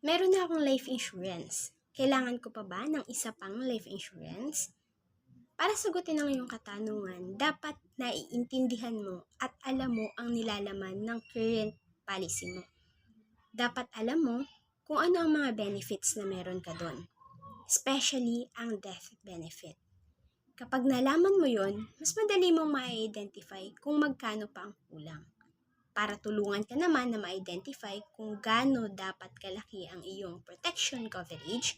Meron na akong life insurance. Kailangan ko pa ba ng isa pang life insurance? Para sagutin ang iyong katanungan, dapat naiintindihan mo at alam mo ang nilalaman ng current policy mo. Dapat alam mo kung ano ang mga benefits na meron ka doon, especially ang death benefit. Kapag nalaman mo yon, mas madali mong ma-identify kung magkano pa ang kulang. Para tulungan ka naman na ma-identify kung gaano dapat kalaki ang iyong protection coverage,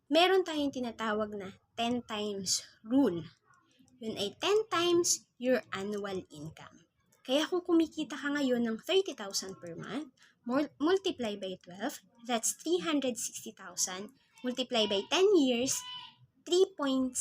meron tayong tinatawag na 10 times rule. Yun ay 10 times your annual income. Kaya kung kumikita ka ngayon ng 30,000 per month, multiply by 12, that's 360,000, multiply by 10 years, 3.6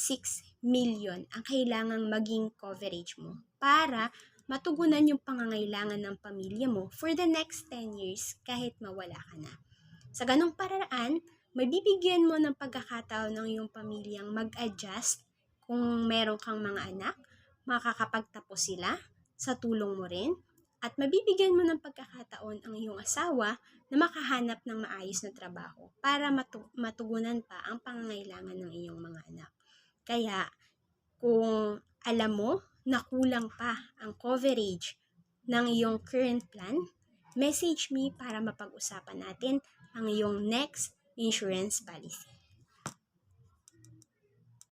million ang kailangang maging coverage mo para matugunan yung pangangailangan ng pamilya mo for the next 10 years kahit mawala ka na. Sa ganong paraan, mabibigyan mo ng pagkakataon ng iyong pamilyang mag-adjust kung meron kang mga anak, makakapagtapos sila sa tulong mo rin, at mabibigyan mo ng pagkakataon ang iyong asawa na makahanap ng maayos na trabaho para matugunan pa ang pangangailangan ng iyong mga anak. Kaya, kung alam mo na kulang pa ang coverage ng iyong current plan, message me para mapag-usapan natin ang iyong next insurance policy.